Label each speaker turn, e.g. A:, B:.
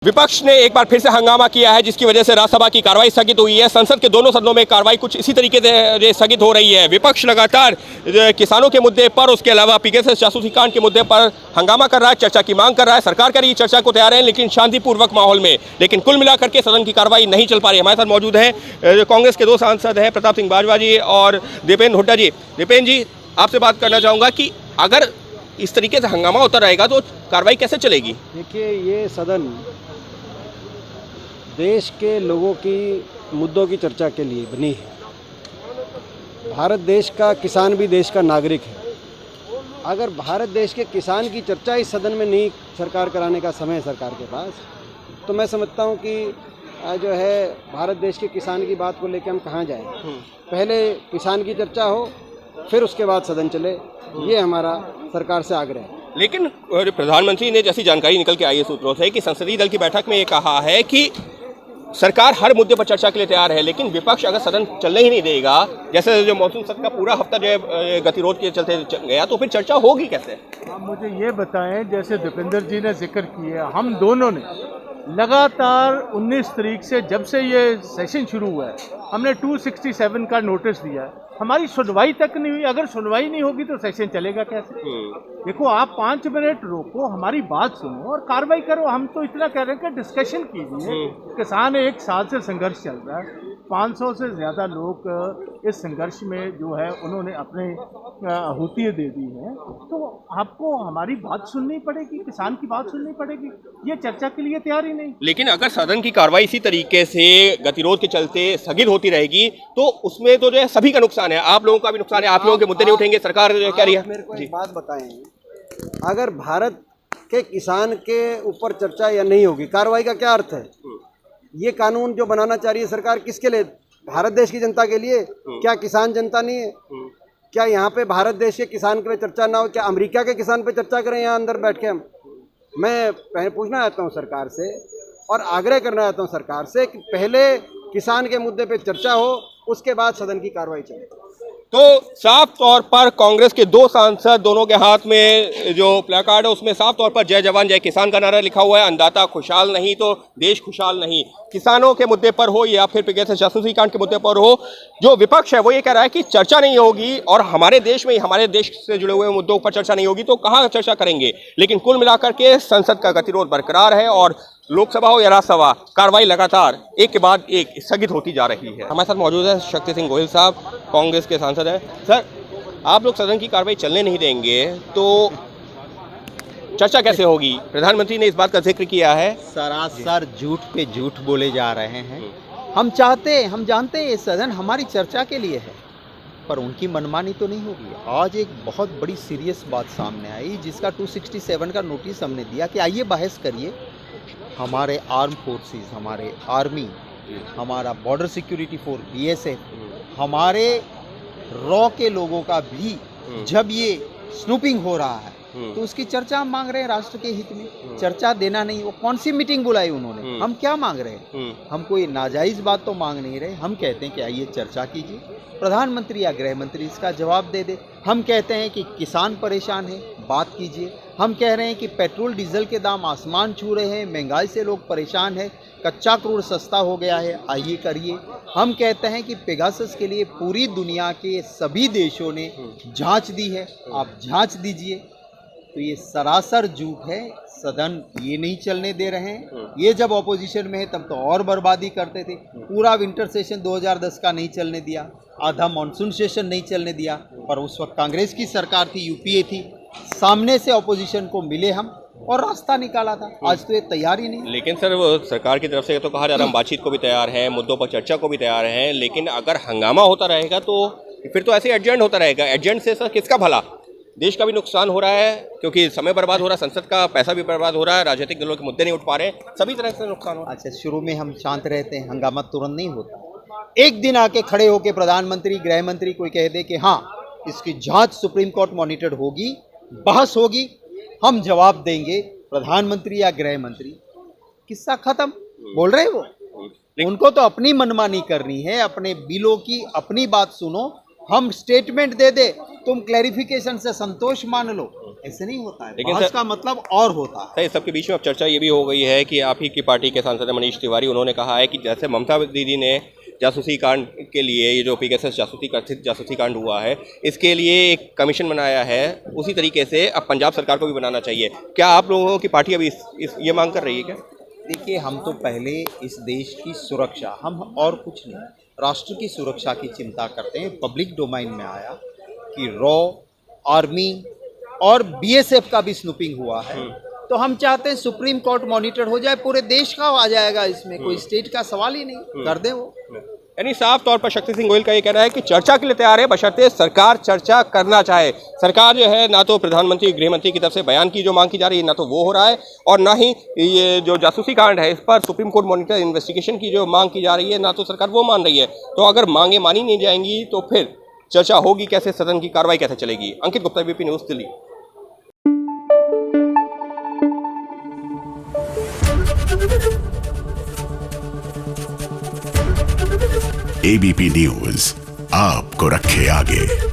A: विपक्ष ने एक बार फिर से हंगामा किया है, जिसकी वजह से राज्यसभा की कार्रवाई स्थगित हुई है। संसद के दोनों सदनों में कार्रवाई कुछ इसी तरीके से स्थगित हो रही है। विपक्ष लगातार किसानों के मुद्दे पर, उसके अलावा पेगासस जासूसी कांड के मुद्दे पर हंगामा कर रहा है, चर्चा की मांग कर रहा है। सरकार करेगी चर्चा को तैयार है, लेकिन शांतिपूर्वक माहौल में। लेकिन कुल मिलाकर के सदन की कार्रवाई नहीं चल पा रही है। हमारे साथ मौजूद है कांग्रेस के दो सांसद हैं, प्रताप सिंह बाजवा जी और दीपेंद्र हुड्डा जी। दीपेंद्र जी, आपसे बात करना चाहूँगा कि अगर इस तरीके से हंगामा होता रहेगा तो कार्रवाई कैसे चलेगी?
B: देखिए, ये सदन देश के लोगों की मुद्दों की चर्चा के लिए बनी है। भारत देश का किसान भी देश का नागरिक है। अगर भारत देश के किसान की चर्चा इस सदन में नहीं सरकार कराने का समय है सरकार के पास, तो मैं समझता हूँ कि जो है भारत देश के किसान की बात को लेकर हम कहाँ जाएं। पहले किसान की चर्चा हो, फिर उसके बाद सदन चले। ये हमारा सरकार से आग्रह है।
A: लेकिन प्रधानमंत्री ने जैसी जानकारी निकल के आई है सूत्रों से कि संसदीय दल की बैठक में ये कहा है कि सरकार हर मुद्दे पर चर्चा के लिए तैयार है, लेकिन विपक्ष अगर सदन चलने ही नहीं देगा, जैसे जो मॉनसून सत्र का पूरा हफ्ता जो है गतिरोध के चलते गया, तो फिर चर्चा होगी कैसे?
C: आप मुझे ये बताएं, जैसे दीपेंद्र जी ने जिक्र किया, हम दोनों ने लगातार 19 तारीख से, जब से ये सेशन शुरू हुआ है, हमने 267 का नोटिस दिया है। हमारी सुनवाई तक नहीं हुई। अगर सुनवाई नहीं होगी तो सेशन चलेगा कैसे? देखो, आप 5 मिनट रोको, हमारी बात सुनो और कार्रवाई करो। हम तो इतना कह रहे हैं कि डिस्कशन कीजिए। किसान 1 साल से संघर्ष चल रहा है। 500 से ज़्यादा लोग इस संघर्ष में जो है उन्होंने अपने आहुतियाँ दे दी हैं। तो आपको हमारी बात सुननी पड़ेगी, किसान की बात सुननी पड़ेगी। ये चर्चा के लिए तैयार ही नहीं।
A: लेकिन अगर सदन की कार्रवाई इसी तरीके से गतिरोध के चलते स्थगित होती रहेगी तो उसमें तो जो है सभी का नुकसान है। आप लोगों का भी नुकसान है, आप लोगों के मुद्दे नहीं उठेंगे, सरकार कह रही है।
B: मेरे को एक बात बताएं, अगर भारत के किसान के ऊपर चर्चा या नहीं होगी, कार्रवाई का क्या अर्थ है? ये कानून जो बनाना चाह रही है सरकार, किसके लिए? भारत देश की जनता के लिए। क्या किसान जनता नहीं है? क्या यहाँ पे भारत देश के किसान पे चर्चा ना हो? क्या अमेरिका के किसान पे चर्चा करें यहाँ अंदर बैठ के हम? मैं पहले पूछना चाहता हूँ सरकार से और आग्रह करना चाहता हूँ सरकार से कि पहले किसान के मुद्दे पे चर्चा हो, उसके बाद सदन की कार्रवाई चले।
A: तो साफ तौर पर कांग्रेस के दो सांसद, दोनों के हाथ में जो प्लेकार्ड है उसमें साफ तौर पर जय जवान जय किसान का नारा लिखा हुआ है। अन्नदाता खुशहाल नहीं तो देश खुशहाल नहीं। किसानों के मुद्दे पर हो या फिर पेगासस जासूसी कांड के मुद्दे पर हो, जो विपक्ष है वो ये कह रहा है कि चर्चा नहीं होगी और हमारे देश में, हमारे देश से जुड़े हुए मुद्दों पर चर्चा नहीं होगी तो कहाँ चर्चा करेंगे। लेकिन कुल मिलाकर के संसद का गतिरोध बरकरार है और लोकसभा हो या राज्यसभा, कार्रवाई लगातार एक के बाद एक स्थगित होती जा रही है। हमारे साथ मौजूद है शक्ति सिंह गोहिल साहब, कांग्रेस के सांसद हैं। सर, आप लोग सदन की कार्रवाई चलने नहीं देंगे तो चर्चा कैसे होगी? प्रधानमंत्री ने इस बात का जिक्र किया है।
D: सरासर झूठ पे झूठ बोले जा रहे हैं। हम जानते हैं ये सदन हमारी चर्चा के लिए है, पर उनकी मनमानी तो नहीं होगी। आज एक बहुत बड़ी सीरियस बात सामने आई, जिसका 267 का नोटिस हमने दिया कि आइए बहस करिए। हमारे आर्म फोर्सेस, हमारे आर्मी, हमारा बॉर्डर सिक्योरिटी फोर्स BSF, हमारे रॉ के लोगों का भी जब ये स्नूपिंग हो रहा है तो उसकी चर्चा हम मांग रहे हैं राष्ट्र के हित में। चर्चा देना नहीं, वो कौन सी मीटिंग बुलाई उन्होंने? हम क्या मांग रहे हैं? हम कोई नाजायज बात तो मांग नहीं रहे। हम कहते हैं कि आइए चर्चा कीजिए, प्रधानमंत्री या गृह मंत्री इसका जवाब दे दे। हम कहते हैं कि किसान परेशान है, बात कीजिए। हम कह रहे हैं कि पेट्रोल डीजल के दाम आसमान छू रहे हैं, महंगाई से लोग परेशान है, कच्चा क्रूड सस्ता हो गया है, आइए करिए। हम कहते हैं कि पेगासस के लिए पूरी दुनिया के सभी देशों ने जांच दी है, आप जांच दीजिए। तो ये सरासर झूठ है। सदन ये नहीं चलने दे रहे हैं। ये जब ऑपोजिशन में है तब तो और बर्बादी करते थे। पूरा विंटर सेशन 2010 का नहीं चलने दिया, आधा मानसून सेशन नहीं चलने दिया, पर उस वक्त कांग्रेस की सरकार थी, UPA थी। सामने से ऑपोजिशन को मिले हम और रास्ता निकाला था। आज तो ये तैयार ही नहीं।
A: लेकिन सर, वो सरकार की तरफ से तो कहा जा रहा है हम बातचीत को भी तैयार हैं, मुद्दों पर चर्चा को भी तैयार हैं, लेकिन अगर हंगामा होता रहेगा तो फिर तो ऐसे एडजर्न होता रहेगा। एडजर्न से सर किसका भला? देश का भी नुकसान हो रहा है क्योंकि समय बर्बाद हो रहा है, संसद का पैसा भी बर्बाद हो रहा है, राजनीतिक दलों के मुद्दे नहीं उठ पा रहे, सभी तरह से नुकसान हो रहा है।
D: अच्छा, शुरू में हम शांत रहते हैं, हंगामा तुरंत नहीं होता। एक दिन आके खड़े होके प्रधानमंत्री, गृह मंत्री कोई कह दे कि हाँ इसकी जांच सुप्रीम कोर्ट मॉनिटर्ड होगी, बहस होगी, हम जवाब देंगे, प्रधानमंत्री या गृह मंत्री, किस्सा खत्म। बोल रहे वो, उनको तो अपनी मनमानी करनी है, अपने बिलों की अपनी बात सुनो। हम स्टेटमेंट दे दे, तुम क्लैरिफिकेशन से संतोष मान लो, ऐसे नहीं होता है,
A: लेकिन
D: बहस
A: सर-
D: का मतलब और होता है।
A: सर, सबके बीच में अब चर्चा ये भी हो गई है कि आप ही की पार्टी के सांसद मनीष तिवारी, उन्होंने कहा है कि जैसे ममता दीदी ने जासूसी कांड के लिए, ये जो पीकेएस जासूसी कांड हुआ है, इसके लिए एक कमीशन बनाया है, उसी तरीके से अब पंजाब सरकार को भी बनाना चाहिए। क्या आप लोगों की पार्टी अभी ये मांग कर रही है क्या?
D: देखिए, हम तो पहले इस देश की सुरक्षा, हम और कुछ नहीं, राष्ट्र की सुरक्षा की चिंता करते हैं। पब्लिक डोमाइन में आया कि रॉ, आर्मी और बीएसएफ का भी स्नूपिंग हुआ है, तो हम चाहते हैं सुप्रीम कोर्ट मॉनिटर हो जाए, पूरे देश का आ जाएगा, इसमें कोई स्टेट का सवाल ही नहीं, कर दे वो।
A: यानी साफ तौर पर शक्ति सिंह गोयल का ये कहना है कि चर्चा के लिए तैयार है, बशर्ते सरकार चर्चा करना चाहे। सरकार जो है ना तो प्रधानमंत्री, गृह मंत्री की तरफ से बयान की जो मांग की जा रही है, ना तो वो हो रहा है, और ना ही ये जो जासूसी कांड है इस पर सुप्रीम कोर्ट मॉनिटर इन्वेस्टिगेशन की जो मांग की जा रही है, ना तो सरकार वो मान रही है। तो अगर मांगे मानी नहीं जाएंगी तो फिर चर्चा होगी कैसे, सदन की कार्रवाई कैसे चलेगी? Ankit Gupta, ABP news, Delhi.
E: ABP news आपको रखे आगे।